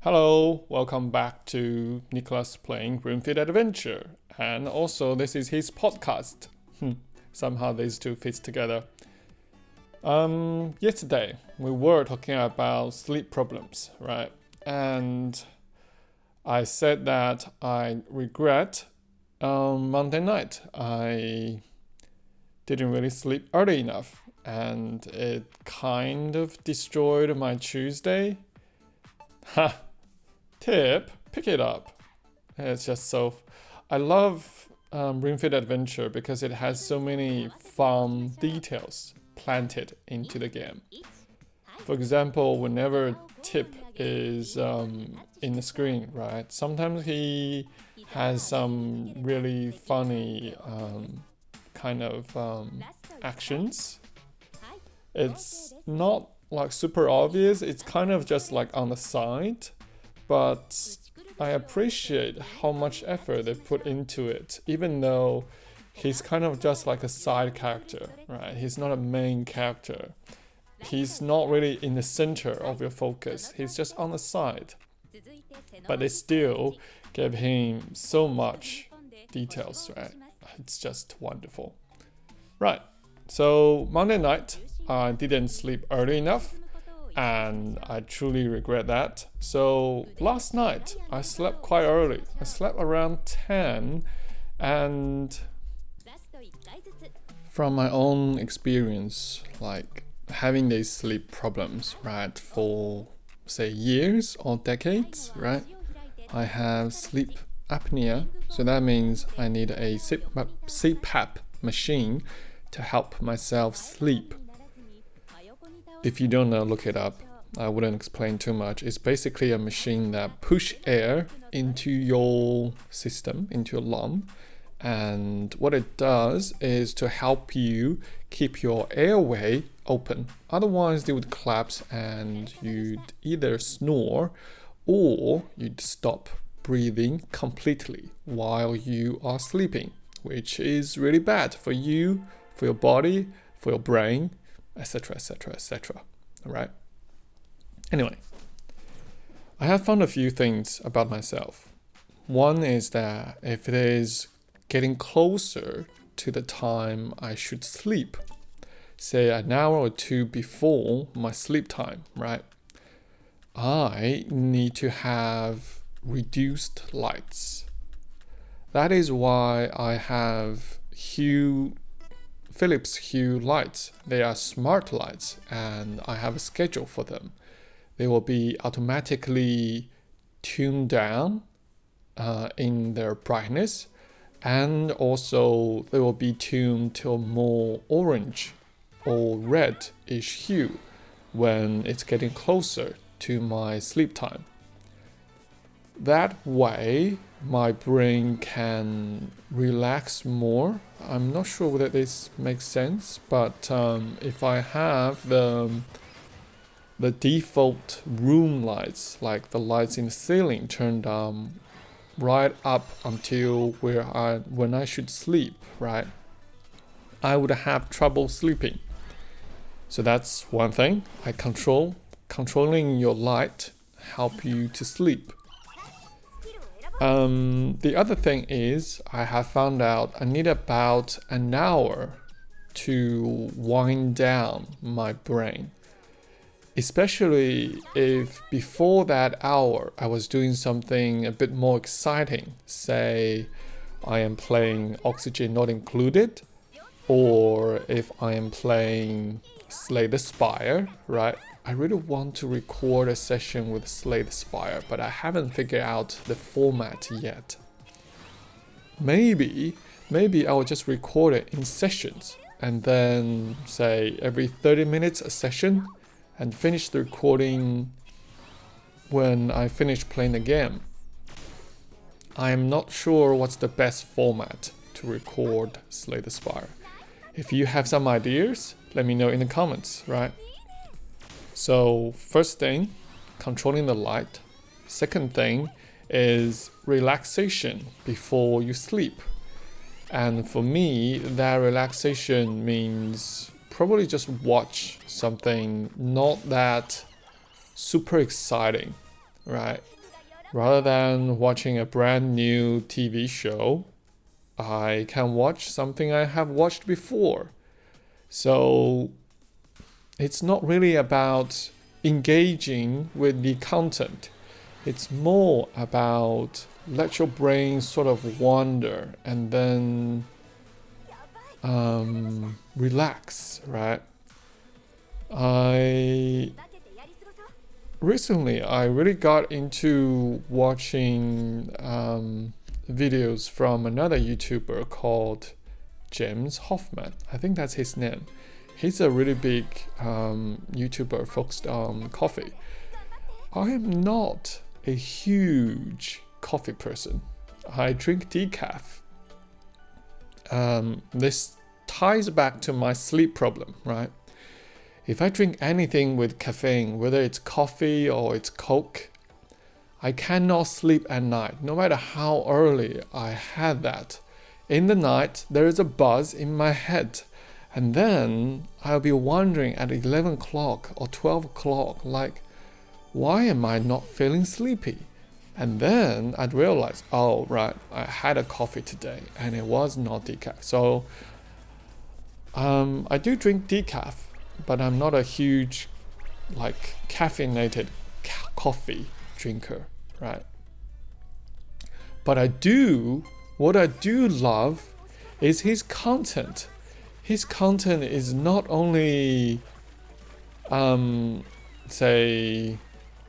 Hello, welcome back to Nicholas playing Ring Fit Adventure. And also, this is his podcast. Somehow these two fit together. Yesterday, we were talking about sleep problems, right? And I said that I regret Monday night. I didn't really sleep early enough, and it kind of destroyed my Tuesday. Ha! Tip, pick it up. It's just so. I love Ring Fit Adventure because it has so many fun details planted into the game. For example, whenever Tip is in the screen, right? Sometimes he has some really funny kind of actions. It's not like super obvious. It's kind of just like on the side. But I appreciate how much effort they put into it, even though he's kind of just like a side character, right? He's not a main character. He's not really in the center of your focus. He's just on the side. But they still give him so much details, right? It's just wonderful. Right. So Monday night, I didn't sleep early enough, and I truly regret that. So last night I slept quite early. I slept around 10, and from my own experience, like having these sleep problems, right, for say years or decades, right? I have sleep apnea, so that means I need a CPAP machine to help myself sleep. If you don't know, look it up. I wouldn't explain too much. It's basically a machine that push air into your system, into your lung. And what it does is to help you keep your airway open. Otherwise, they would collapse and you'd either snore or you'd stop breathing completely while you are sleeping, which is really bad for you, for your body, for your brain, etc, etc, etc. All right. Anyway, I have found a few things about myself. One is that if it is getting closer to the time I should sleep, say an hour or two before my sleep time, right? I need to have reduced lights. That is why I have Philips Hue lights. They are smart lights and I have a schedule for them. They will be automatically tuned down in their brightness, and also they will be tuned to a more orange or red-ish hue when it's getting closer to my sleep time. That way, my brain can relax more. I'm not sure whether this makes sense, but if I have the default room lights, like the lights in the ceiling, turned right up until when I should sleep, right, I would have trouble sleeping. So that's one thing. Controlling your light help you to sleep. The other thing is I have found out I need about an hour to wind down my brain. Especially if before that hour I was doing something a bit more exciting. Say I am playing Oxygen Not Included, or if I am playing Slay the Spire, right? I really want to record a session with Slay the Spire, but I haven't figured out the format yet. Maybe I will just record it in sessions and then say every 30 minutes a session and finish the recording when I finish playing the game. I am not sure what's the best format to record Slay the Spire. If you have some ideas, let me know in the comments, right? So first thing, controlling the light. Second thing is relaxation before you sleep. And for me, that relaxation means probably just watch something not that super exciting. right? Rather than watching a brand new TV show, I can watch something I have watched before. So it's not really about engaging with the content. It's more about let your brain sort of wander and then relax, right? Recently I really got into watching videos from another YouTuber called James Hoffman. I think that's his name. He's a really big YouTuber focused on coffee. I am not a huge coffee person. I drink decaf. This ties back to my sleep problem, right? If I drink anything with caffeine, whether it's coffee or it's Coke, I cannot sleep at night, no matter how early I had that. In the night, there is a buzz in my head, and then I'll be wondering at 11 o'clock or 12 o'clock, like, why am I not feeling sleepy? And then I'd realize, oh, right, I had a coffee today, and it was not decaf. So I do drink decaf, but I'm not a huge, like, caffeinated coffee drinker, right? But what I do love is his content. His content is not only, say,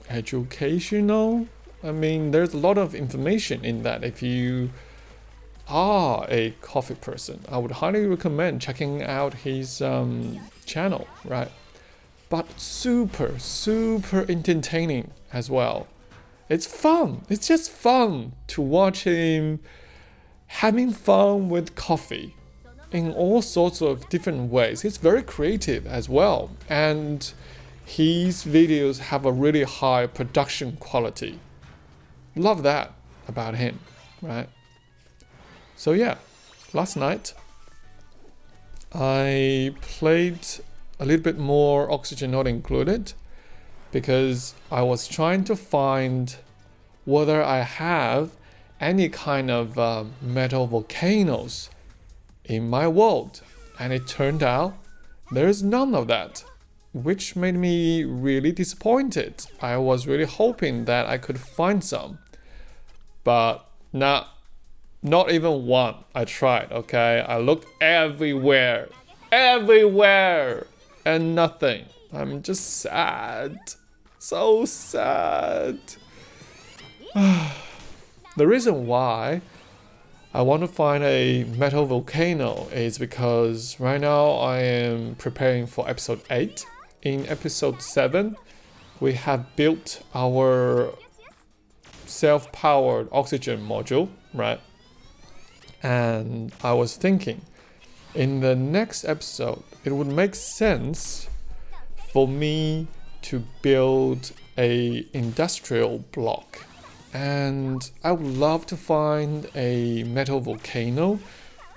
educational. I mean, there's a lot of information in that. If you are a coffee person, I would highly recommend checking out his channel, right? But super, super entertaining as well. It's fun. It's just fun to watch him having fun with coffee in all sorts of different ways. He's very creative as well. And his videos have a really high production quality. Love that about him, right? So yeah, last night I played a little bit more Oxygen Not Included because I was trying to find whether I have any kind of metal volcanoes in my world, and it turned out there's none of that, which made me really disappointed. I was really hoping that I could find some, but not even one. I tried, okay? I looked everywhere, and nothing. I'm just sad, so sad. The reason why I want to find a metal volcano is because right now I am preparing for episode 8. In episode 7, we have built our self-powered oxygen module, right? And I was thinking, in the next episode, it would make sense for me to build a industrial block. And I would love to find a metal volcano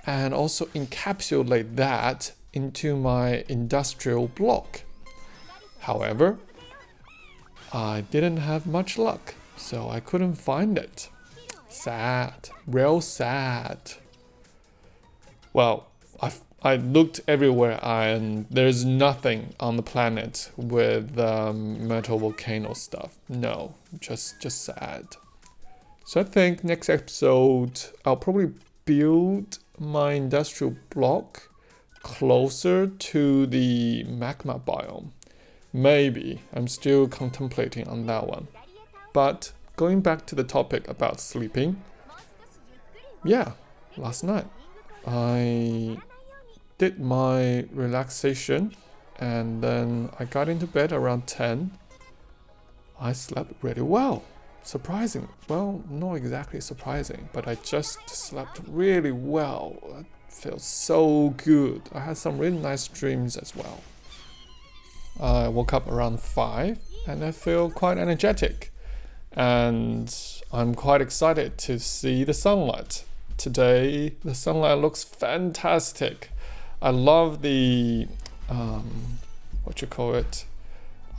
and also encapsulate that into my industrial block. However, I didn't have much luck, so I couldn't find it. Sad, real sad. Well, I looked everywhere and there's nothing on the planet with metal volcano stuff. No, just sad. So I think next episode I'll probably build my industrial block closer to the magma biome. Maybe. I'm still contemplating on that one. But going back to the topic about sleeping, yeah, last night I did my relaxation and then I got into bed around 10. I slept really well. Surprising. Well, not exactly surprising, but I just slept really well. It felt so good. I had some really nice dreams as well. I woke up around 5 and I feel quite energetic. And I'm quite excited to see the sunlight. Today, the sunlight looks fantastic. I love the,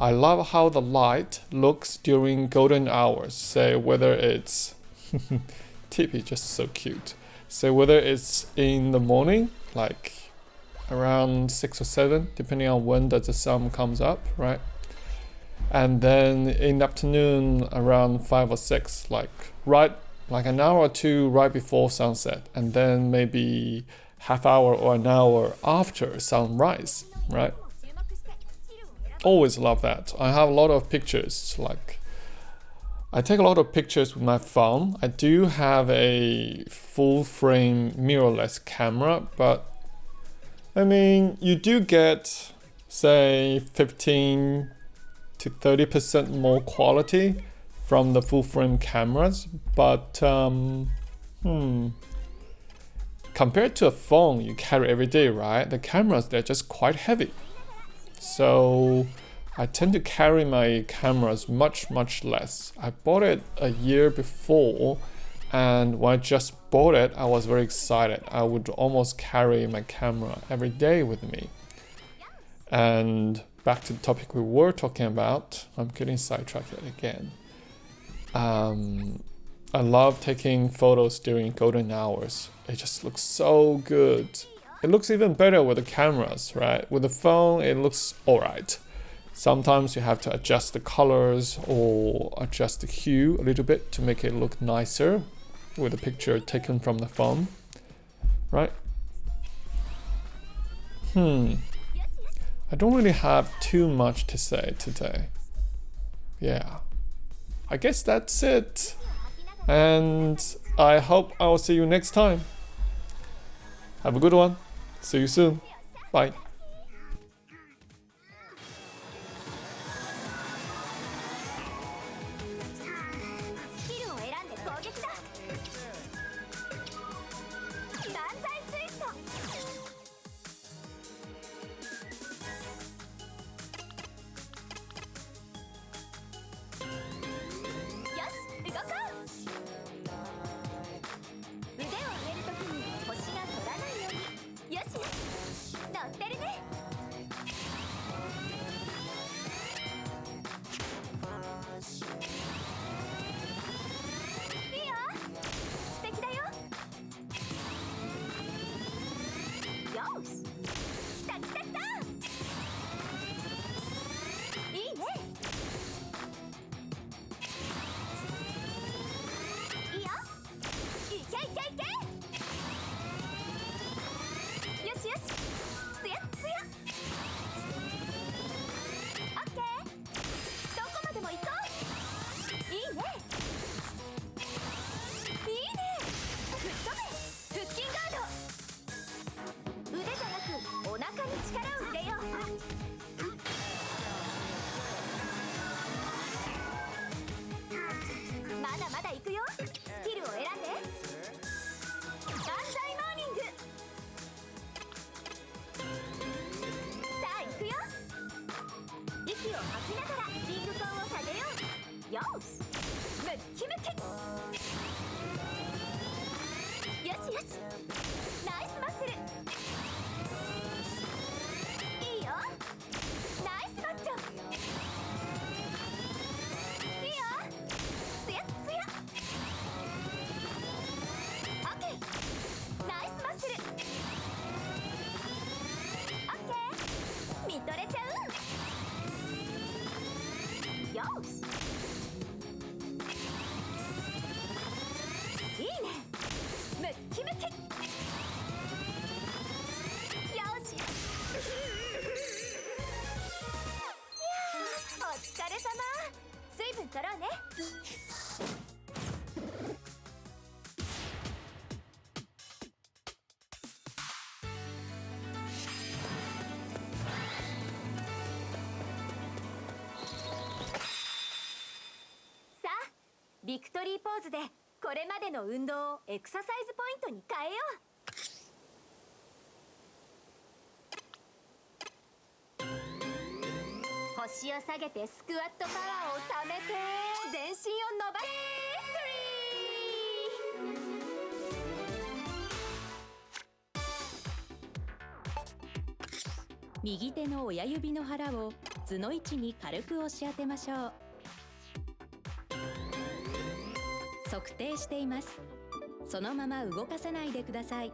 I love how the light looks during golden hours. Say whether it's Tippy just so cute. Say whether it's in the morning, like around 6 or 7, depending on when the sun comes up, right? And then in the afternoon around 5 or 6, like an hour or two right before sunset, and then maybe half hour or an hour after sunrise, right? Always love that. I have a lot of pictures, like I take a lot of pictures with my phone. I do have a full frame mirrorless camera, but I mean, you do get say 15 to 30% more quality from the full frame cameras, but compared to a phone you carry every day, right? The cameras, they're just quite heavy. So I tend to carry my cameras much less. I bought it a year before, and when I just bought it, I was very excited. I would almost carry my camera every day with me. And back to the topic we were talking about, I'm getting sidetracked again. I love taking photos during golden hours. It just looks so good. It looks even better with the cameras, right? With the phone, it looks alright. Sometimes you have to adjust the colors or adjust the hue a little bit to make it look nicer with the picture taken from the phone, right? I don't really have too much to say today. Yeah, I guess that's it. And I hope I will see you next time. Have a good one. See you soon. Bye.ビクトリーポーズでこれまでの運動をエクササイズポイントに変えよう。腰を下げてスクワットパワーをためて全身を伸ばす。右手の親指の腹を図の位置に軽く押し当てましょう。測定しています。そのまま動かさないでください。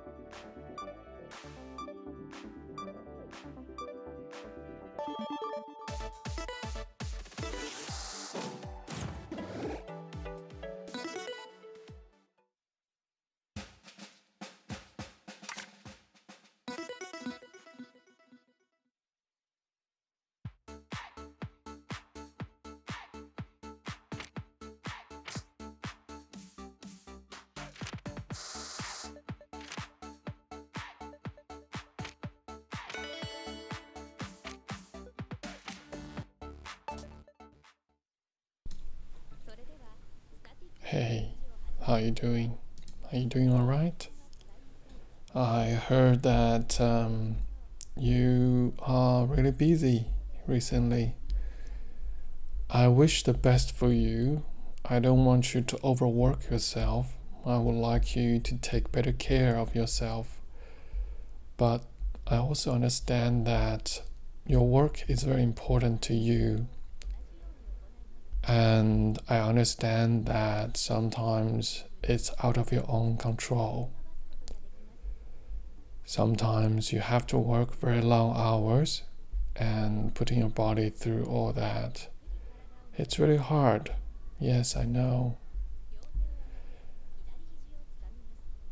Hey, how you doing? Are you doing all right? I heard that you are really busy recently. I wish the best for you. I don't want you to overwork yourself. I would like you to take better care of yourself. But I also understand that your work is very important to you. And I understand that sometimes it's out of your own control. Sometimes you have to work very long hours and putting your body through all that. It's really hard. Yes, I know.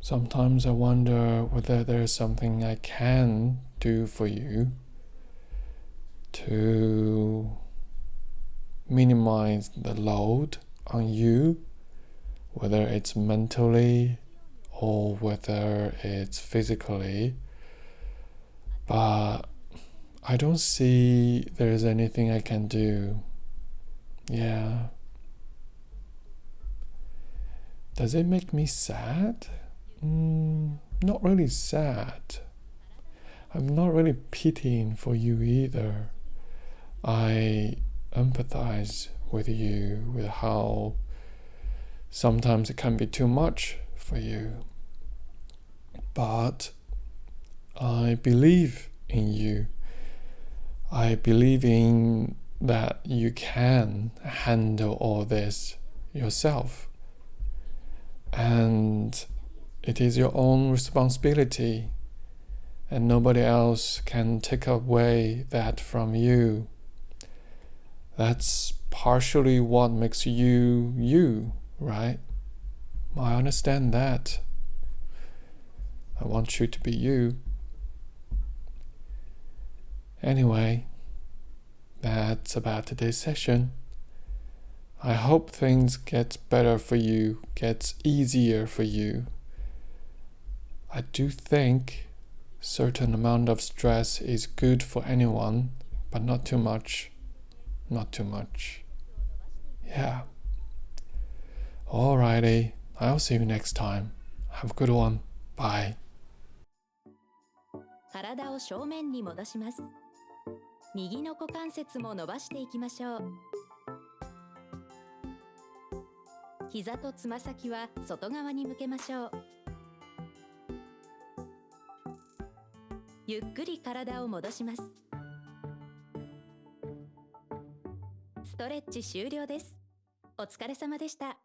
Sometimes I wonder whether there's something I can do for you to minimize the load on you, whether it's mentally or whether it's physically. But I don't see there's anything I can do. Yeah. Does it make me sad? Not really sad. I'm not really pitying for you either. I empathize with you, with how sometimes it can be too much for you. But I believe in you. I believe in that you can handle all this yourself. And it is your own responsibility, and nobody else can take away that from you. That's partially what makes you you, right? I understand that. I want you to be you. Anyway, that's about today's session. I hope things get better for you, gets easier for you. I do think certain amount of stress is good for anyone, but not too much. Not too much. Yeah. Alrighty. I'll see you next time. Have a good one. Bye. 体を正面に戻します。右の股関節も伸ばしていきましょう。膝とつま先は外側に向けましょう。ゆっくり体を戻します。ストレッチ終了です。お疲れ様でした。